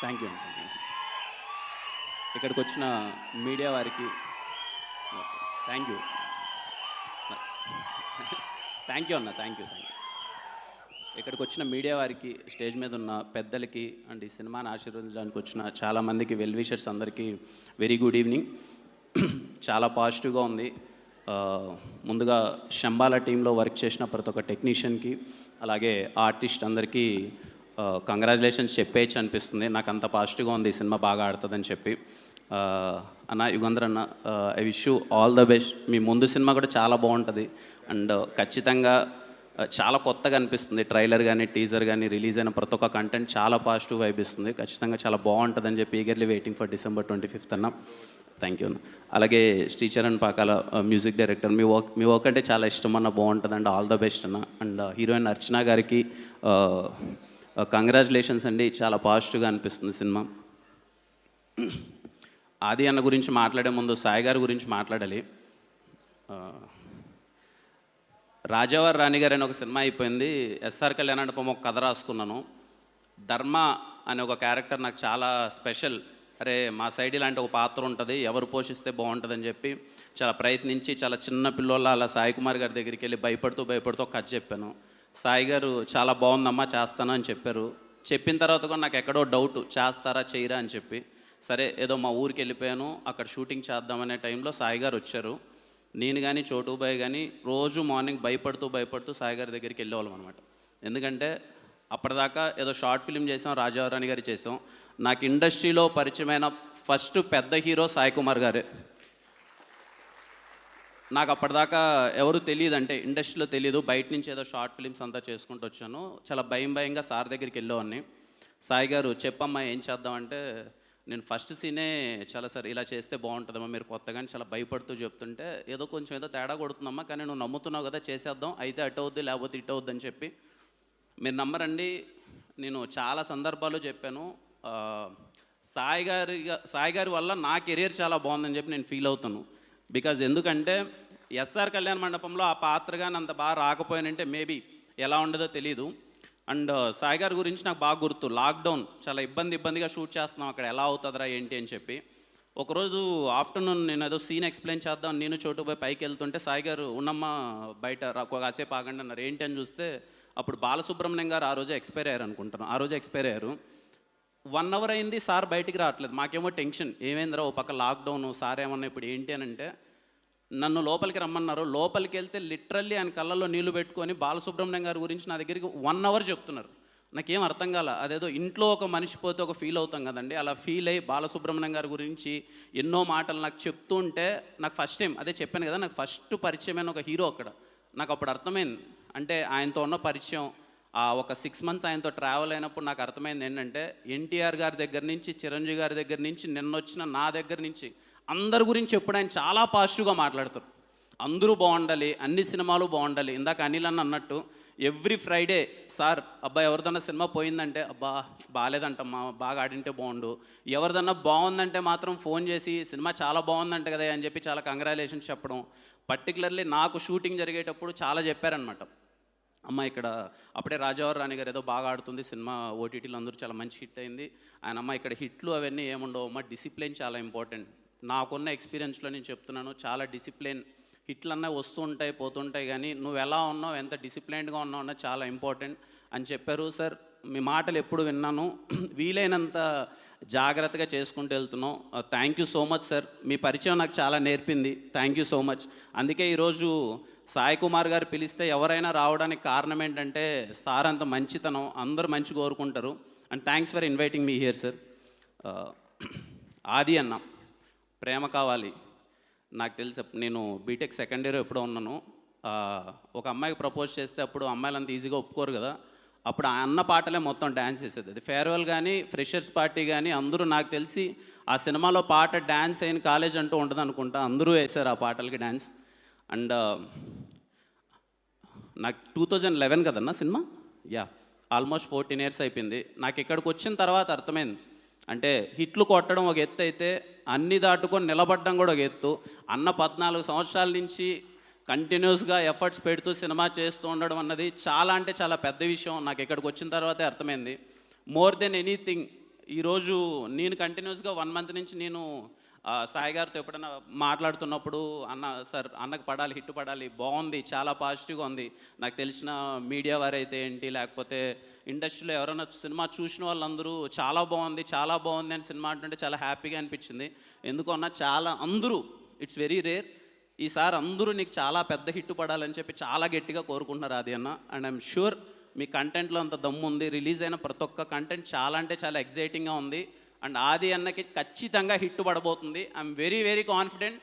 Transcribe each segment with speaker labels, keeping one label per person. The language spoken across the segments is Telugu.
Speaker 1: Thank you. ఇక్కడికి వచ్చిన మీడియా వారికి థ్యాంక్ యూ. థ్యాంక్ యూ అన్న, థ్యాంక్ యూ. ఇక్కడికి వచ్చిన మీడియా వారికి, స్టేజ్ మీద ఉన్న పెద్దలకి అండ్ ఈ సినిమాని ఆశీర్వదించడానికి వచ్చిన చాలామందికి, వెల్ విషర్స్ అందరికీ వెరీ గుడ్ ఈవినింగ్. చాలా పాజిటివ్గా ఉంది. ముందుగా శంబాల టీంలో వర్క్ చేసిన ప్రతి ఒక్క టెక్నీషియన్కి, అలాగే ఆర్టిస్ట్ అందరికీ కంగ్రాచులేషన్స్ చెప్పేయచ్చు అనిపిస్తుంది. నాకు అంత పాజిటివ్గా ఉంది ఈ సినిమా బాగా ఆడుతుందని చెప్పి. అన్న యుగంధర్ అన్న, I wish you all the best. మీ ముందు సినిమా కూడా చాలా బాగుంటుంది అండ్ ఖచ్చితంగా చాలా కొత్తగా అనిపిస్తుంది. ట్రైలర్ కానీ టీజర్ కానీ రిలీజ్ అయిన ప్రతి ఒక్క కంటెంట్ చాలా పాజిటివ్ వైబ్ ఇస్తుంది. ఖచ్చితంగా చాలా బాగుంటుందని చెప్పి eagerly waiting for December 25th అన్న. థ్యాంక్ యూ అన్న. అలాగే శ్రీచరణ్ పాకాల మ్యూజిక్ డైరెక్టర్, మీ వర్క్ అంటే చాలా ఇష్టం అన్న, బాగుంటుంది అండ్ ఆల్ ద బెస్ట్ అన్న. అండ్ హీరోయిన్ అర్చన గారికి కంగ్రాచులేషన్స్ అండి. చాలా పాజిటివ్గా అనిపిస్తుంది సినిమా. ఆది అన్న గురించి మాట్లాడే ముందు సాయి గారి గురించి మాట్లాడాలి. రాజావారి రాణి గారు అని ఒక సినిమా అయిపోయింది. ఎస్ఆర్ కళ్యాణ్ మండపం ఒక కథ రాసుకున్నాను. ధర్మ అనే ఒక క్యారెక్టర్ నాకు చాలా స్పెషల్. అరే మా సైడ్ ఇలాంటి ఒక పాత్ర ఉంటుంది, ఎవరు పోషిస్తే బాగుంటుందని చెప్పి చాలా ప్రయత్నించి, చాలా చిన్న పిల్లోళ్ళ అలా సాయి కుమార్ గారి దగ్గరికి వెళ్ళి భయపడుతూ ఒక కథ చెప్పాను. సాయి గారు చాలా బాగుందమ్మా చేస్తాను అని చెప్పారు. చెప్పిన తర్వాత కూడా నాకు ఎక్కడో డౌట్, చేస్తారా చేయరా అని చెప్పి, సరే ఏదో మా ఊరికి వెళ్ళిపోయాను. అక్కడ షూటింగ్ చేద్దామనే టైంలో సాయి గారు వచ్చారు. నేను కానీ చోటుబాయ్ కానీ రోజు మార్నింగ్ భయపడుతూ సాయి గారి దగ్గరికి వెళ్ళేవాళ్ళం అనమాట. ఎందుకంటే అప్పటిదాకా ఏదో షార్ట్ ఫిల్మ్ చేసాం, రాజారాణి గారి చేసాం. నాకు ఇండస్ట్రీలో పరిచయమైన ఫస్ట్ పెద్ద హీరో సాయి కుమార్ గారే. నాకు అప్పటిదాకా ఎవరు తెలియదు, అంటే ఇండస్ట్రీలో తెలియదు. బయట నుంచి ఏదో షార్ట్ ఫిల్మ్స్ అంతా చేసుకుంటూ వచ్చాను. చాలా భయంగా సార్ దగ్గరికి వెళ్ళేవాడిని. సాయి గారు చెప్పమ్మా ఏం చేద్దామంటే, నేను ఫస్ట్ సీనే చాలా సార్ ఇలా చేస్తే బాగుంటుందమ్మా, మీరు కొత్తగానే చాలా భయపడుతూ చెప్తుంటే ఏదో తేడా కొడుతుందమ్మా, కానీ నువ్వు నమ్ముతున్నావు కదా చేసేద్దాం, అయితే అటు అవుద్ది లేకపోతే ఇటు అవుద్ది అని చెప్పి. మీరు నమ్మరండి, నేను చాలా సందర్భాల్లో చెప్పాను. సాయి గారి వల్ల నా కెరీర్ చాలా బాగుందని చెప్పి నేను ఫీల్ అవుతాను. బికాజ్ ఎందుకంటే ఎస్ఆర్ కళ్యాణ్ మండపంలో ఆ పాత్ర కానీ అంత బాగా రాకపోయానంటే మేబీ ఎలా ఉండదో తెలీదు. అండ్ సాయి గారి గురించి నాకు బాగా గుర్తు, లాక్డౌన్ చాలా ఇబ్బందిగా షూట్ చేస్తున్నాం అక్కడ, ఎలా అవుతుందిరా ఏంటి అని చెప్పి. ఒకరోజు ఆఫ్టర్నూన్ నేను ఏదో సీన్ ఎక్స్ప్లెయిన్ చేద్దాం, నేను చోటుపోయి పైకి వెళ్తుంటే సాయి గారు ఉన్నమ్మ బయట కాసేపు ఆగండి అన్నారు. ఏంటి అని చూస్తే అప్పుడు బాలసుబ్రహ్మణ్యం గారు ఆ రోజే ఎక్స్పైర్ అయ్యారు అనుకుంటాను. ఆ రోజే ఎక్స్పైర్ అయ్యారు. 1 hour అయింది, సార్ బయటికి రావట్లేదు. మాకేమో టెన్షన్, ఏమైందిరా ఓ పక్క లాక్డౌన్, సార్ ఏమన్నా ఇప్పుడు ఏంటి అని అంటే నన్ను లోపలికి రమ్మన్నారు. లోపలికి వెళ్తే లిటరల్లీ ఆయన కళ్ళల్లో నీళ్లు పెట్టుకొని బాలసుబ్రహ్మణ్యం గారి గురించి నా దగ్గరికి 1 hour చెప్తున్నారు. నాకేం అర్థం కాల. అదేదో ఇంట్లో ఒక మనిషి పోతే ఒక ఫీల్ అవుతాం కదండి, అలా ఫీల్ అయ్యి బాలసుబ్రహ్మణ్యం గారి గురించి ఎన్నో మాటలు నాకు చెప్తూ ఉంటే, నాకు ఫస్ట్ టైం అదే చెప్పాను కదా, నాకు ఫస్ట్ పరిచయమైన ఒక హీరో అక్కడ. నాకు అప్పుడు అర్థమైంది, అంటే ఆయనతో ఉన్న పరిచయం, ఆ ఒక 6 months ఆయనతో ట్రావెల్ అయినప్పుడు నాకు అర్థమైంది ఏంటంటే, ఎన్టీఆర్ గారి దగ్గర నుంచి, చిరంజీవి గారి దగ్గర నుంచి, నిన్న వచ్చిన నా దగ్గర నుంచి అందరి గురించి ఎప్పుడు ఆయన చాలా పాజిటివ్గా మాట్లాడతారు. అందరూ బాగుండాలి, అన్ని సినిమాలు బాగుండాలి. ఇందాక అనిల్ అన్న అన్నట్టు ఎవ్రీ ఫ్రైడే సార్ అబ్బాయి ఎవరిదన్నా సినిమా పోయిందంటే, అబ్బా బాగాలేదంటమ్మా, బాగా ఆడింటే బాగుండు, ఎవరిదన్నా బాగుందంటే మాత్రం ఫోన్ చేసి సినిమా చాలా బాగుందంట కదా అని చెప్పి చాలా కంగ్రాచులేషన్స్ చెప్పడం. పర్టికులర్లీ నాకు షూటింగ్ జరిగేటప్పుడు చాలా చెప్పారనమాట. అమ్మ ఇక్కడ అప్పుడే రాజావారి రాణి గారు ఏదో బాగా ఆడుతుంది సినిమా, ఓటీటీలో అందరూ చాలా మంచి హిట్ అయింది. ఆయన అమ్మ ఇక్కడ హిట్లు అవన్నీ ఏముండవు అమ్మ, డిసిప్లిన్ చాలా ఇంపార్టెంట్. నాకున్న ఎక్స్పీరియన్స్లో నేను చెప్తున్నాను, చాలా డిసిప్లిన్, హిట్లన్నా వస్తూ ఉంటాయి పోతుంటాయి, కానీ నువ్వు ఎలా ఉన్నావు, ఎంత డిసిప్లైన్డ్గా ఉన్నావు అన్నది చాలా ఇంపార్టెంట్ అని చెప్పారు. సార్ మీ మాటలు ఎప్పుడు విన్నాను, వీలైనంత జాగ్రత్తగా చేసుకుంటూ వెళ్తున్నాం. Thank you so much sir, మీ పరిచయం నాకు చాలా నేర్పింది. Thank you so much. అందుకే ఈరోజు సాయి కుమార్ గారు పిలిస్తే ఎవరైనా రావడానికి కారణం ఏంటంటే సార్ అంత మంచితనం, అందరూ మంచి కోరుకుంటారు. And thanks for inviting me here sir. ఆది అన్న, ప్రేమ కావాలి. నాకు తెలుసు, నేను బీటెక్ సెకండ్ ఇయర్ ఎప్పుడో ఉన్నాను. ఒక అమ్మాయికి ప్రపోజ్ చేస్తే అప్పుడు అమ్మాయిలు అంత ఈజీగా ఒప్పుకోరు కదా, అప్పుడు ఆ అన్న పాటలే మొత్తం డ్యాన్స్ చేసేది. అది ఫేర్వెల్ కానీ ఫ్రెషర్స్ పార్టీ కానీ అందరూ, నాకు తెలిసి ఆ సినిమాలో పాట డ్యాన్స్ అయిన కాలేజ్ అంటూ ఉంటుంది అనుకుంటా, అందరూ వేశారు ఆ పాటలకి డ్యాన్స్. అండ్ నాకు 2011 కదన్నా సినిమా, ఆల్మోస్ట్ 14 years అయిపోయింది. నాకు ఇక్కడికి వచ్చిన తర్వాత అర్థమైంది, అంటే హిట్లు కొట్టడం ఒక ఎత్తు అయితే అన్ని దాటుకొని నిలబడడం కూడా ఒక ఎత్తు. అన్న 14 సంవత్సరాల నుంచి కంటిన్యూస్గా ఎఫర్ట్స్ పెడుతూ సినిమా చేస్తూ ఉండడం అన్నది చాలా అంటే చాలా పెద్ద విషయం. నాకు ఇక్కడికి వచ్చిన తర్వాతే అర్థమైంది. మోర్ దెన్ ఎనీథింగ్ ఈరోజు నేను కంటిన్యూస్గా 1 మంత్ నుంచి నేను సాయి గారితో ఎప్పుడైనా మాట్లాడుతున్నప్పుడు అన్న సార్ అన్నకు పడాలి, హిట్ పడాలి, బాగుంది, చాలా పాజిటివ్గా ఉంది. నాకు తెలిసిన మీడియా వారైతే ఏంటి, లేకపోతే ఇండస్ట్రీలో ఎవరైనా సినిమా చూసిన వాళ్ళందరూ చాలా బాగుంది, చాలా బాగుంది అని సినిమా అంటుంటే చాలా హ్యాపీగా అనిపించింది. ఎందుకన్నా చాలా అందరూ, ఇట్స్ వెరీ రేర్, ఈసారి అందరూ నీకు చాలా పెద్ద హిట్ పడాలని చెప్పి చాలా గట్టిగా కోరుకుంటున్నారు అది అన్న. అండ్ ఐఎమ్ షూర్ మీ కంటెంట్లో అంత దమ్ము ఉంది. రిలీజ్ అయిన ప్రతి ఒక్క కంటెంట్ చాలా అంటే చాలా ఎగ్జైటింగ్గా ఉంది. అండ్ ఆది అన్నకి ఖచ్చితంగా హిట్ పడబోతుంది. I'm very very confident.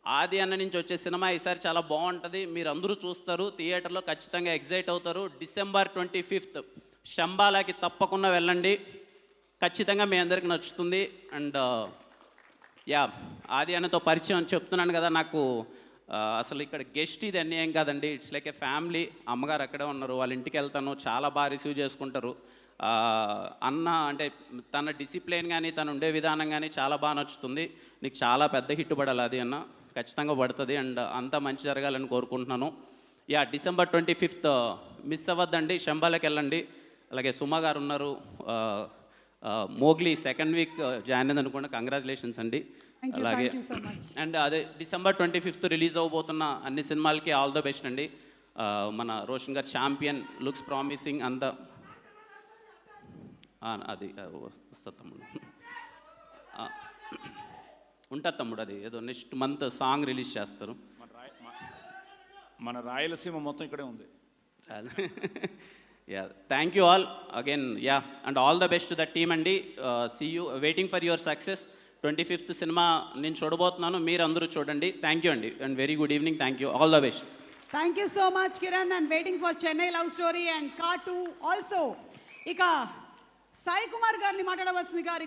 Speaker 1: Adi అన్న నుంచి వచ్చే సినిమా ఈసారి చాలా బాగుంటుంది. మీరు అందరూ చూస్తారు, థియేటర్లో ఖచ్చితంగా ఎగ్జైట్ అవుతారు. December 25th శంబాలాకి తప్పకుండా వెళ్ళండి, ఖచ్చితంగా మీ అందరికి నచ్చుతుంది. అండ్ యా, ఆది అన్నతో పరిచయం చెప్తున్నాను కదా, నాకు అసలు ఇక్కడ గెస్ట్ ఇది అన్నీ ఏం కాదండి, ఇట్స్ లైక్ ఏ ఫ్యామిలీ. అమ్మగారు అక్కడే ఉన్నారు, వాళ్ళ ఇంటికి వెళ్తాను, చాలా బాగా రిసీవ్ చేసుకుంటారు. అన్న అంటే తన డిసిప్లిన్ కానీ తను ఉండే విధానం కానీ చాలా బాగా నచ్చుతుంది. నీకు చాలా పెద్ద హిట్ పడాలి అది అన్న, ఖచ్చితంగా పడుతుంది. అండ్ అంతా మంచి జరగాలని కోరుకుంటున్నాను. యా, December 25th మిస్ అవ్వద్దండి, శంబాలకి వెళ్ళండి. అలాగే సుమ గారు ఉన్నారు, మోగ్లీ 2nd week జాయిన్ అయింది అనుకోండి, కంగ్రాచులేషన్స్ అండి. అలాగే అండ్ అదే December 25th రిలీజ్ అవ్వబోతున్న అన్ని సినిమాలకి ఆల్ ద బెస్ట్ అండి. మన రోషన్ గారు ఛాంపియన్ లుక్స్ ప్రామిసింగ్ అంతా అది వస్తుంది తమ్ముడు, ఉంటుంది తమ్ముడు, అది ఏదో నెక్స్ట్ మంత్ సాంగ్ రిలీజ్ చేస్తారు.
Speaker 2: మన రాయలసీమ మొత్తం ఇక్కడే ఉంది.
Speaker 1: Yeah, thank you all again. Yeah, and all the best to the team అండి. See you, waiting for your success. 25th cinema నేను చూడబోతున్నాను, మీరు అందరూ చూడండి. థ్యాంక్ యూ అండి, and very good evening. Thank you, all the best.
Speaker 3: Thank you so much, Kiran, and waiting for Chennai Love Story and Car 2 also. ఇక సాయి కుమార్ గారిని మాట్లాడవలసిందిగా